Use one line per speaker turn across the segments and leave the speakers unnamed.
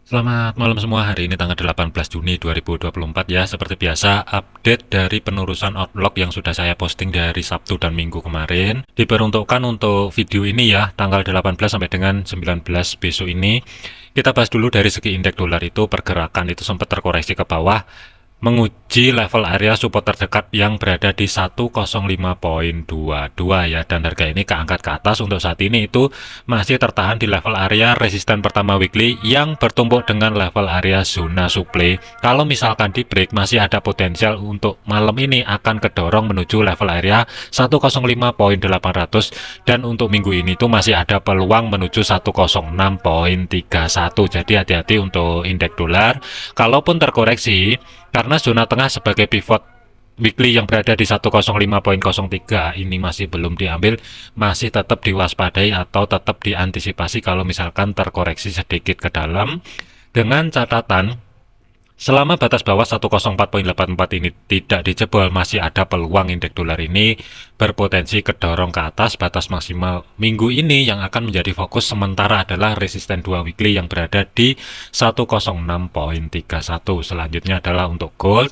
Selamat malam semua, hari ini tanggal 18 Juni 2024 ya. Seperti biasa, update dari penerusan outlook yang sudah saya posting dari Sabtu dan Minggu kemarin. Diperuntukkan untuk video ini ya, tanggal 18 sampai dengan 19 besok ini. Kita bahas dulu dari segi indeks dolar itu, pergerakan itu sempat terkoreksi ke bawah, menguji level area support terdekat yang berada di 105.22 ya, dan harga ini keangkat ke atas. Untuk saat ini itu masih tertahan di level area resisten pertama weekly yang bertumpuk dengan level area zona supply. Kalau misalkan di break, masih ada potensial untuk malam ini akan kedorong menuju level area 105.800, dan untuk minggu ini tuh masih ada peluang menuju 106.31. Jadi hati-hati untuk indeks dolar. Kalaupun terkoreksi, karena zona tengah sebagai pivot weekly yang berada di 105.03 ini masih belum diambil, masih tetap diwaspadai atau tetap diantisipasi kalau misalkan terkoreksi sedikit ke dalam, dengan catatan selama batas bawah 104.84 ini tidak dijebol, masih ada peluang indeks dolar ini berpotensi kedorong ke atas. Batas maksimal minggu ini yang akan menjadi fokus sementara adalah resisten 2 weekly yang berada di 106.31. Selanjutnya adalah untuk gold.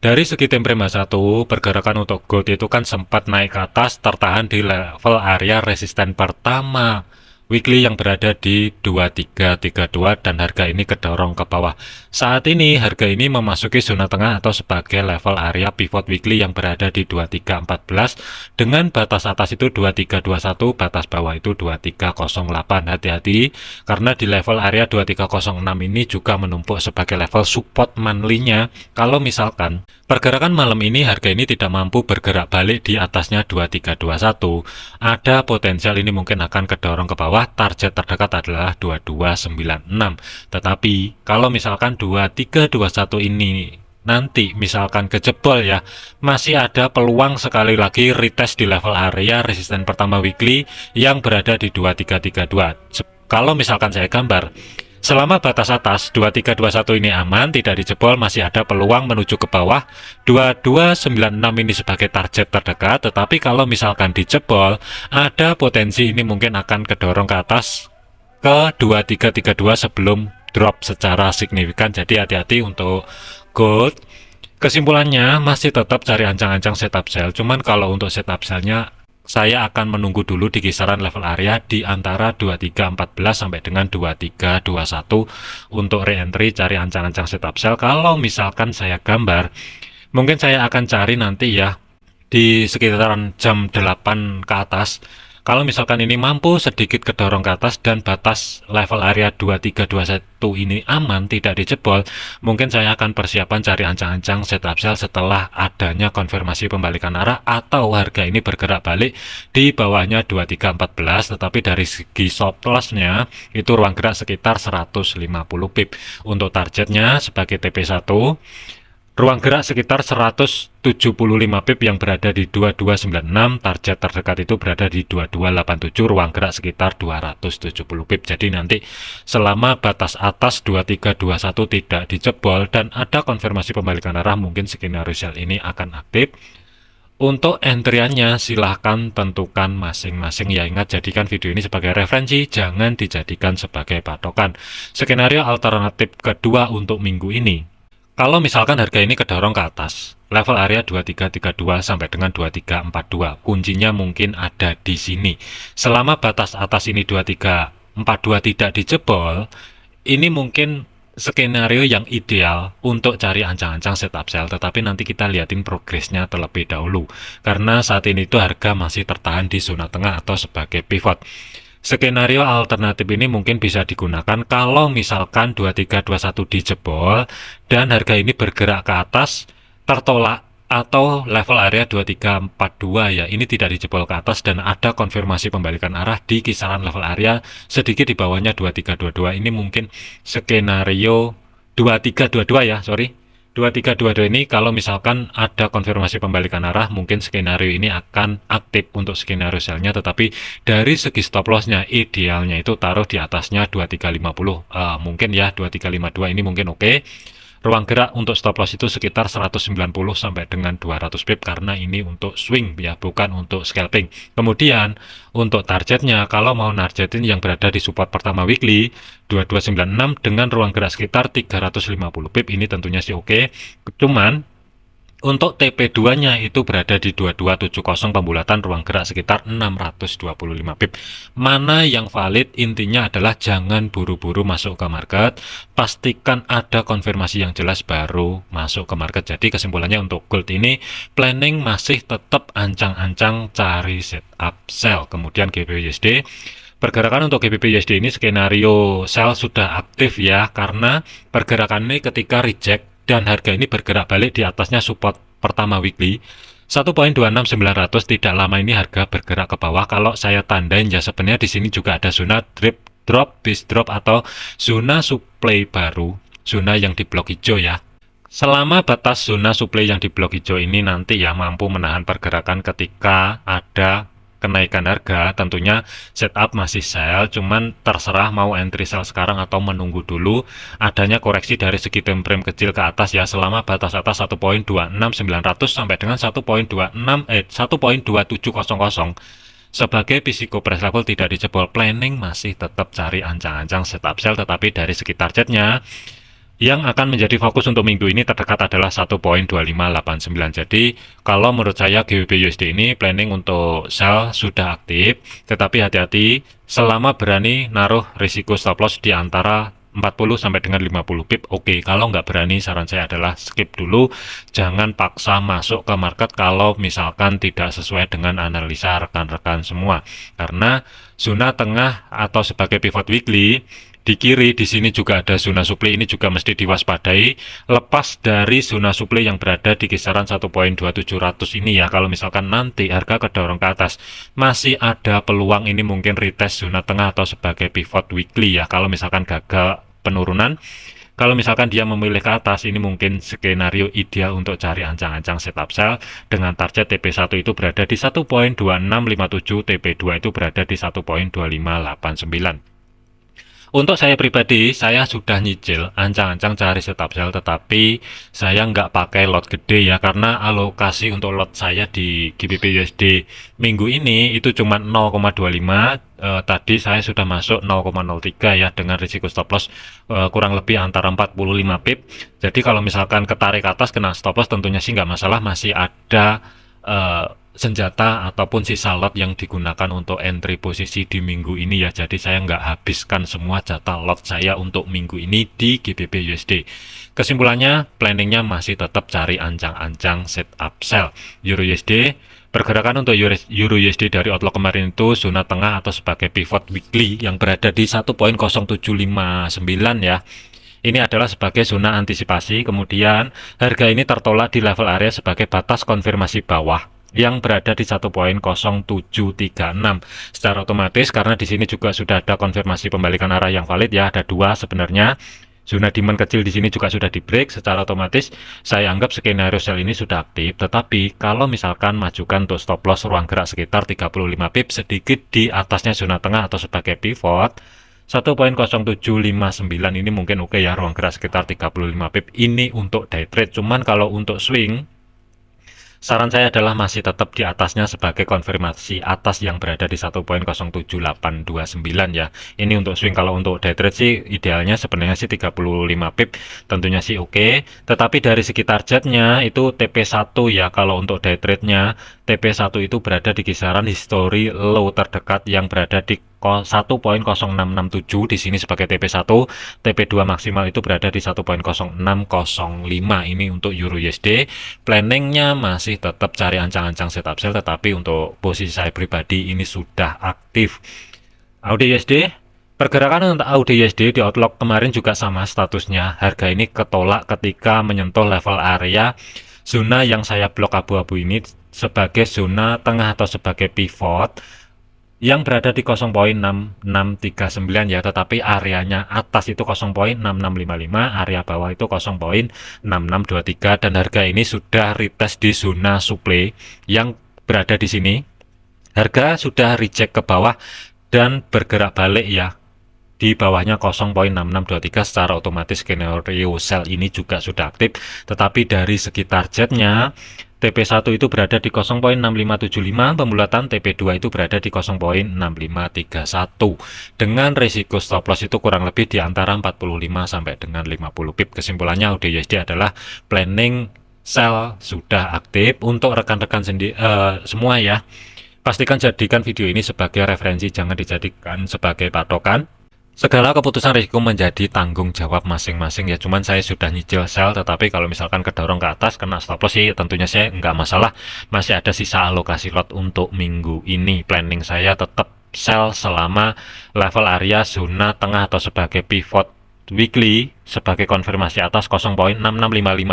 Dari segi time frame satu, pergerakan untuk gold itu kan sempat naik ke atas, tertahan di level area resisten pertama weekly yang berada di 2332, dan harga ini kedorong ke bawah. Saat ini harga ini memasuki zona tengah atau sebagai level area pivot weekly yang berada di 2314, dengan batas atas itu 2321, batas bawah itu 2308. Hati-hati karena di level area 2306 ini juga menumpuk sebagai level support monthly-nya. Kalau misalkan pergerakan malam ini harga ini tidak mampu bergerak balik di atasnya 2321, ada potensial ini mungkin akan kedorong ke bawah. Target terdekat adalah 2296. Tetapi kalau misalkan 2321 ini nanti misalkan kejebol ya, masih ada peluang sekali lagi retest di level area resisten pertama weekly yang berada di 2332. Kalau misalkan saya gambar, selama batas atas 2321 ini aman, tidak dijebol, masih ada peluang menuju ke bawah 2296 ini sebagai target terdekat. Tetapi kalau misalkan dijebol, ada potensi ini mungkin akan kedorong ke atas ke 2332 sebelum drop secara signifikan. Jadi hati-hati untuk gold. Kesimpulannya masih tetap cari ancang-ancang setup sell. Cuman kalau untuk setup sellnya, saya akan menunggu dulu di kisaran level area di antara 2314 sampai dengan 2321 untuk re-entry, cari ancang-ancang setup sell. Kalau misalkan saya gambar, mungkin saya akan cari nanti ya di sekitaran jam 8 ke atas. Kalau misalkan ini mampu sedikit kedorong ke atas dan batas level area 2321 ini aman, tidak dijebol, mungkin saya akan persiapan cari ancang-ancang setup sell setelah adanya konfirmasi pembalikan arah atau harga ini bergerak balik di bawahnya 2314. Tetapi dari segi stop loss-nya itu ruang gerak sekitar 150 pip. Untuk targetnya sebagai TP1, ruang gerak sekitar 175 pip yang berada di 2296, target terdekat itu berada di 2287, ruang gerak sekitar 270 pip. Jadi nanti selama batas atas 2321 tidak dijebol dan ada konfirmasi pembalikan arah, mungkin skenario sell ini akan aktif. Untuk entry-nya silahkan tentukan masing-masing ya. Ingat, jadikan video ini sebagai referensi, jangan dijadikan sebagai patokan. Skenario alternatif kedua untuk minggu ini, kalau misalkan harga ini kedorong ke atas, level area 2332 sampai dengan 2342, kuncinya mungkin ada di sini. Selama batas atas ini 2342 tidak dijebol, ini mungkin skenario yang ideal untuk cari ancang-ancang setup sell. Tetapi nanti kita liatin progresnya terlebih dahulu, karena saat ini itu harga masih tertahan di zona tengah atau sebagai pivot. Skenario alternatif ini mungkin bisa digunakan kalau misalkan 2321 dijebol dan harga ini bergerak ke atas, tertolak, atau level area 2342 ya, ini tidak dijebol ke atas dan ada konfirmasi pembalikan arah di kisaran level area sedikit di bawahnya 2322. Ini mungkin skenario 2322 ya, sorry. 2322 ini kalau misalkan ada konfirmasi pembalikan arah, mungkin skenario ini akan aktif untuk skenario sellnya. Tetapi dari segi stop lossnya, idealnya itu taruh di atasnya 2350, mungkin ya 2352 ini mungkin oke. ruang gerak untuk stop loss itu sekitar 190 sampai dengan 200 pip karena ini untuk swing ya, bukan untuk scalping. Kemudian untuk targetnya, kalau mau nargetin yang berada di support pertama weekly 2296 dengan ruang gerak sekitar 350 pip, ini tentunya sih oke. Cuman untuk TP2-nya itu berada di 2270 pembulatan ruang gerak sekitar 625 pip. Mana yang valid? Intinya adalah jangan buru-buru masuk ke market, pastikan ada konfirmasi yang jelas baru masuk ke market. Jadi kesimpulannya untuk gold ini planning masih tetap ancang-ancang cari setup sell. Kemudian GBP/USD, pergerakan untuk GBP/USD ini skenario sell sudah aktif ya, karena pergerakan ini ketika reject dan harga ini bergerak balik di atasnya support pertama weekly 1.26900, tidak lama ini harga bergerak ke bawah. Kalau saya tandain ya, sebenarnya di sini juga ada zona drop bis drop atau zona supply baru, zona yang di blok hijau ya. Selama batas zona supply yang di blok hijau ini nanti ya mampu menahan pergerakan ketika ada kenaikan harga, tentunya setup masih sell, cuman terserah mau entry sell sekarang atau menunggu dulu adanya koreksi dari segi time frame kecil ke atas ya, selama batas atas 1.26900 sampai dengan 1.2700 sebagai physical price level tidak dijebol. Planning masih tetap cari ancang-ancang setup sell, tetapi dari segi targetnya yang akan menjadi fokus untuk minggu ini terdekat adalah 1.2589. Jadi kalau menurut saya GBP/USD ini planning untuk sell sudah aktif, tetapi hati-hati selama berani naruh risiko stop loss di antara 40 sampai dengan 50 pip. Oke, kalau nggak berani saran saya adalah skip dulu, jangan paksa masuk ke market kalau misalkan tidak sesuai dengan analisa rekan-rekan semua. Karena zona tengah atau sebagai pivot weekly di kiri di sini juga ada zona supply, ini juga mesti diwaspadai. Lepas dari zona supply yang berada di kisaran 1.2700 ini ya, kalau misalkan nanti harga kedorong ke atas, masih ada peluang ini mungkin retest zona tengah atau sebagai pivot weekly ya. Kalau misalkan gagal penurunan, kalau misalkan dia memilih ke atas, ini mungkin skenario ideal untuk cari ancang-ancang setup sell dengan target TP1 itu berada di 1.2657, TP2 itu berada di 1.2589. Untuk saya pribadi, saya sudah nyicil ancang-ancang cari setup sell, tetapi saya nggak pakai lot gede ya, karena alokasi untuk lot saya di GBP/USD minggu ini itu cuma 0,25. Tadi saya sudah masuk 0,03 ya, dengan risiko stop loss kurang lebih antara 45 pip. Jadi kalau misalkan ketarik atas kena stop loss tentunya sih nggak masalah, masih ada senjata ataupun sisa lot yang digunakan untuk entry posisi di minggu ini ya. Jadi saya nggak habiskan semua jatah lot saya untuk minggu ini di GBP/USD. Kesimpulannya, planningnya masih tetap cari ancang-ancang setup sell. Euro/USD, pergerakan untuk Euro/USD dari outlook kemarin itu zona tengah atau sebagai pivot weekly yang berada di 1.0759 ya. Ini adalah sebagai zona antisipasi, kemudian harga ini tertolak di level area sebagai batas konfirmasi bawah yang berada di 1.0736. Secara otomatis karena di sini juga sudah ada konfirmasi pembalikan arah yang valid ya, ada dua sebenarnya. Zona demand kecil di sini juga sudah di break, secara otomatis saya anggap skenario sell ini sudah aktif. Tetapi kalau misalkan majukan untuk stop loss ruang gerak sekitar 35 pip sedikit di atasnya zona tengah atau sebagai pivot 1.0759 ini mungkin oke ya, ruang gerak sekitar 35 pip ini untuk day trade. Cuman kalau untuk swing, saran saya adalah masih tetap di atasnya sebagai konfirmasi atas yang berada di 1.07829 ya. Ini untuk swing. Kalau untuk day trade sih idealnya sebenarnya sih 35 pip, tentunya sih oke. Tetapi dari segi targetnya itu TP1 ya. Kalau untuk day trade-nya TP1 itu berada di kisaran history low terdekat yang berada di 1.0667 di sini sebagai TP1, TP2 maksimal itu berada di 1.0605. Ini untuk Euro/USD. Planningnya masih tetap cari ancang-ancang setup sell, tetapi untuk posisi saya pribadi ini sudah aktif. AUD/USD, pergerakan untuk AUD/USD di outlook kemarin juga sama statusnya. Harga ini ketolak ketika menyentuh level area zona yang saya blok abu-abu ini sebagai zona tengah atau sebagai pivot yang berada di 0.6639 ya, tetapi areanya atas itu 0.6655, area bawah itu 0.6623, dan harga ini sudah retest di zona supply yang berada di sini. Harga sudah reject ke bawah dan bergerak balik ya di bawahnya 0,6623 secara otomatis skenario sell ini juga sudah aktif. Tetapi dari segi targetnya TP1 itu berada di 0,6575, pembulatan TP2 itu berada di 0,6531 dengan risiko stop loss itu kurang lebih di antara 45 sampai dengan 50 pip. Kesimpulannya AUD/USD adalah planning sell sudah aktif. Untuk rekan-rekan semua ya, pastikan jadikan video ini sebagai referensi, jangan dijadikan sebagai patokan. Segala keputusan risiko menjadi tanggung jawab masing-masing ya. Cuman saya sudah nyicil sell, tetapi kalau misalkan kedorong ke atas kena stop loss sih tentunya saya nggak masalah. Masih ada sisa alokasi lot untuk minggu ini. Planning saya tetap sell selama level area zona tengah atau sebagai pivot weekly sebagai konfirmasi atas 0,6655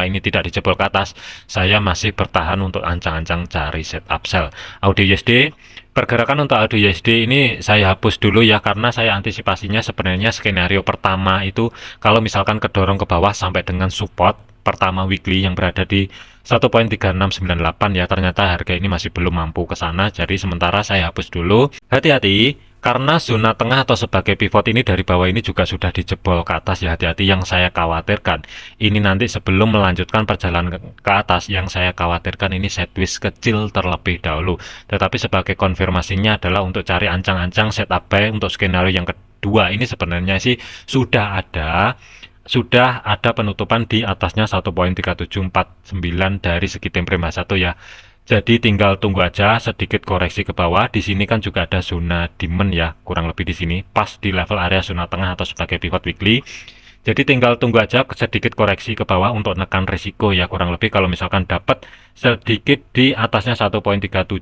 ini tidak dijebol ke atas. Saya masih bertahan untuk ancang-ancang cari setup sell. AUD/USD, pergerakan untuk AUD/USD ini saya hapus dulu ya, karena saya antisipasinya sebenarnya skenario pertama itu kalau misalkan kedorong ke bawah sampai dengan support pertama weekly yang berada di 1,3698 ya, ternyata harga ini masih belum mampu ke sana, jadi sementara saya hapus dulu. Hati-hati karena zona tengah atau sebagai pivot ini dari bawah ini juga sudah dijebol ke atas ya. Hati-hati, yang saya khawatirkan ini nanti sebelum melanjutkan perjalanan ke atas, yang saya khawatirkan ini sideways kecil terlebih dahulu. Tetapi sebagai konfirmasinya adalah untuk cari ancang-ancang setup buy untuk skenario yang kedua ini sebenarnya sih sudah ada penutupan di atasnya 1,3749 dari segi time frame 1 ya. Jadi tinggal tunggu aja sedikit koreksi ke bawah. Di sini kan juga ada zona demand ya, kurang lebih di sini pas di level area zona tengah atau sebagai pivot weekly. Jadi tinggal tunggu aja sedikit koreksi ke bawah untuk menekan risiko ya, kurang lebih kalau misalkan dapat sedikit di atasnya 1,3735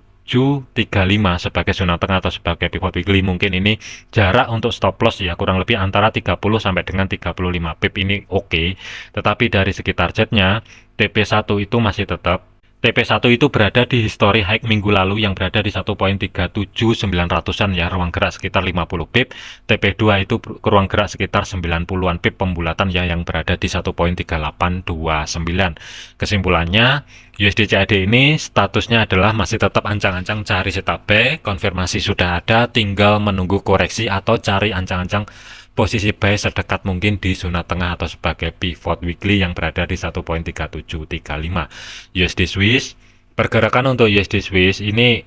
sebagai zona tengah atau sebagai pivot weekly, mungkin ini jarak untuk stop loss ya, kurang lebih antara 30 sampai dengan 35 pip ini oke. Tetapi dari segi targetnya TP1 itu masih tetap. TP1 itu berada di history high minggu lalu yang berada di 1,37900-an ya, ruang gerak sekitar 50 pip. TP2 itu ruang gerak sekitar 90-an pip pembulatan ya, yang berada di 1,3829. Kesimpulannya, USD CAD ini statusnya adalah masih tetap ancang-ancang cari setup buy, konfirmasi sudah ada, tinggal menunggu koreksi atau cari ancang-ancang posisi buy sedekat mungkin di zona tengah atau sebagai pivot weekly yang berada di 1,3735. USD Swiss, pergerakan untuk USD Swiss ini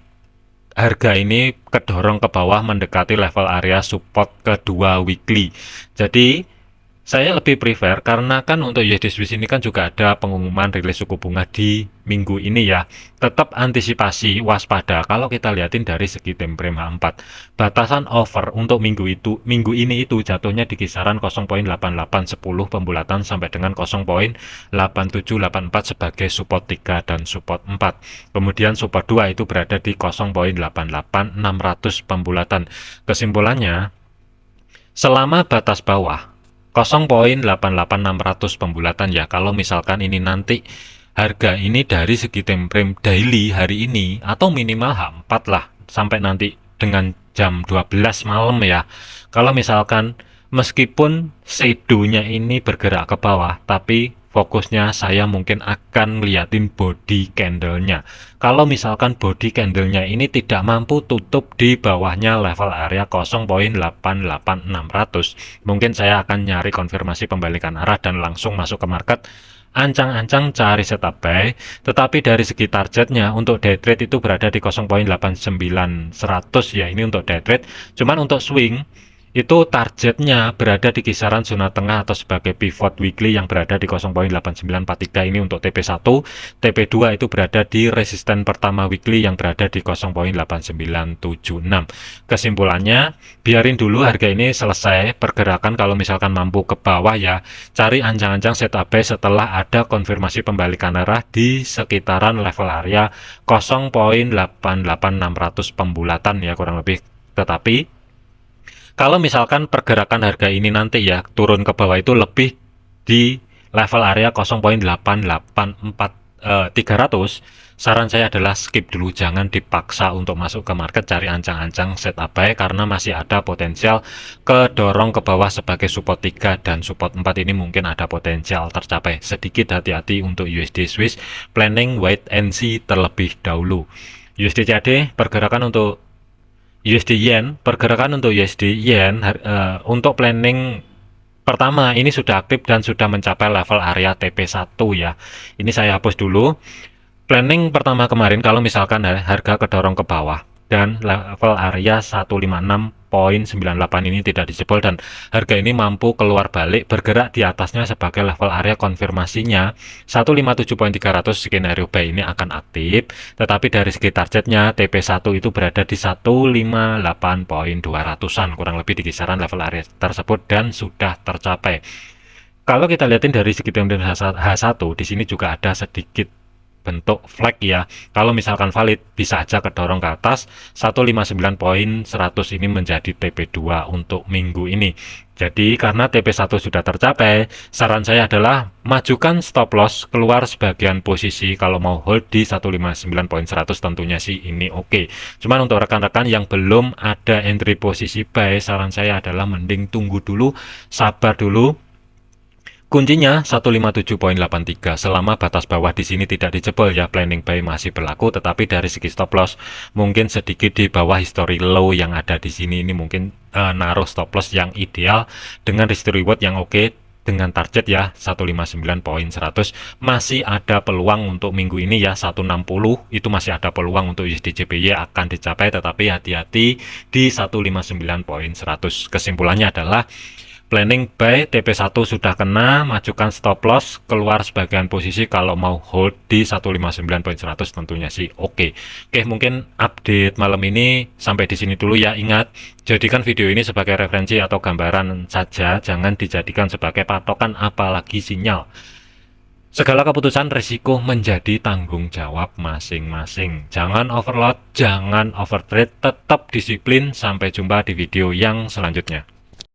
harga ini kedorong ke bawah mendekati level area support kedua weekly. Jadi saya lebih prefer, karena kan untuk USD Swiss ini kan juga ada pengumuman rilis suku bunga di minggu ini ya. Tetap antisipasi waspada kalau kita lihatin dari segi time frame H4. Batasan over untuk minggu ini itu jatuhnya di kisaran 0,8810 pembulatan sampai dengan 0,8784 sebagai support 3 dan support 4. Kemudian support 2 itu berada di 0,88600 pembulatan. Kesimpulannya, selama batas bawah 0,88600 pembulatan ya, kalau misalkan ini nanti harga ini dari segi time frame daily hari ini atau minimal H4 lah sampai nanti dengan jam 12 malam ya, kalau misalkan meskipun shadow-nya ini bergerak ke bawah, tapi fokusnya saya mungkin akan ngeliatin body candle-nya. Kalau misalkan body candle-nya ini tidak mampu tutup di bawahnya level area 0,88600, mungkin saya akan nyari konfirmasi pembalikan arah dan langsung masuk ke market ancang-ancang cari setup buy. Tetapi dari segi targetnya untuk day trade itu berada di 0,89100 ya, ini untuk day trade. Cuman untuk swing itu targetnya berada di kisaran zona tengah atau sebagai pivot weekly yang berada di 0,8943 ini untuk TP1. TP2 itu berada di resisten pertama weekly yang berada di 0,8976. Kesimpulannya, biarin dulu harga ini selesai pergerakan, kalau misalkan mampu ke bawah ya, cari ancang-ancang setup buy setelah ada konfirmasi pembalikan arah di sekitaran level area 0,88600 pembulatan ya, kurang lebih. Tetapi kalau misalkan pergerakan harga ini nanti ya turun ke bawah itu lebih di level area 0,884 saran saya adalah skip dulu, jangan dipaksa untuk masuk ke market cari ancang-ancang setup buy, karena masih ada potensial kedorong ke bawah sebagai support 3 dan support 4 ini mungkin ada potensial tercapai. Sedikit hati-hati untuk USD Swiss, planning wait and see terlebih dahulu. USD CAD pergerakan untuk USD Yen, pergerakan untuk USD Yen untuk planning pertama ini sudah aktif dan sudah mencapai level area TP1 ya. Ini saya hapus dulu. Planning pertama kemarin kalau misalkan harga kedorong ke bawah dan level area 156,98 ini tidak dijebol dan harga ini mampu keluar balik bergerak di atasnya sebagai level area konfirmasinya 157.300, skenario buy ini akan aktif, tetapi dari segi targetnya TP1 itu berada di 158.200-an, kurang lebih di kisaran level area tersebut dan sudah tercapai. Kalau kita lihatin dari segi tendensi H1, di sini juga ada sedikit bentuk flag ya. Kalau misalkan valid bisa aja kedorong ke atas 159.100 ini menjadi TP2 untuk minggu ini. Jadi karena TP1 sudah tercapai, saran saya adalah majukan stop loss keluar sebagian posisi. Kalau mau hold di 159.100 tentunya sih ini oke. Cuman untuk rekan-rekan yang belum ada entry posisi buy, saran saya adalah mending tunggu dulu, sabar dulu. Kuncinya 157.83 selama batas bawah di sini tidak dijebol ya, planning buy masih berlaku, tetapi dari segi stop loss mungkin sedikit di bawah history low yang ada di sini. Ini mungkin naruh stop loss yang ideal dengan risk reward yang oke, dengan target ya 159.100. Masih ada peluang untuk minggu ini ya, 160 itu masih ada peluang untuk USD JPY akan dicapai, tetapi hati-hati di 159.100. Kesimpulannya adalah planning buy TP1 sudah kena, majukan stop loss, keluar sebagian posisi kalau mau hold di 159.100 tentunya sih oke. Oke, mungkin update malam ini sampai di sini dulu ya. Ingat, jadikan video ini sebagai referensi atau gambaran saja, jangan dijadikan sebagai patokan apalagi sinyal. Segala keputusan risiko menjadi tanggung jawab masing-masing. Jangan overload, jangan overtrade, tetap disiplin. Sampai jumpa di video yang selanjutnya.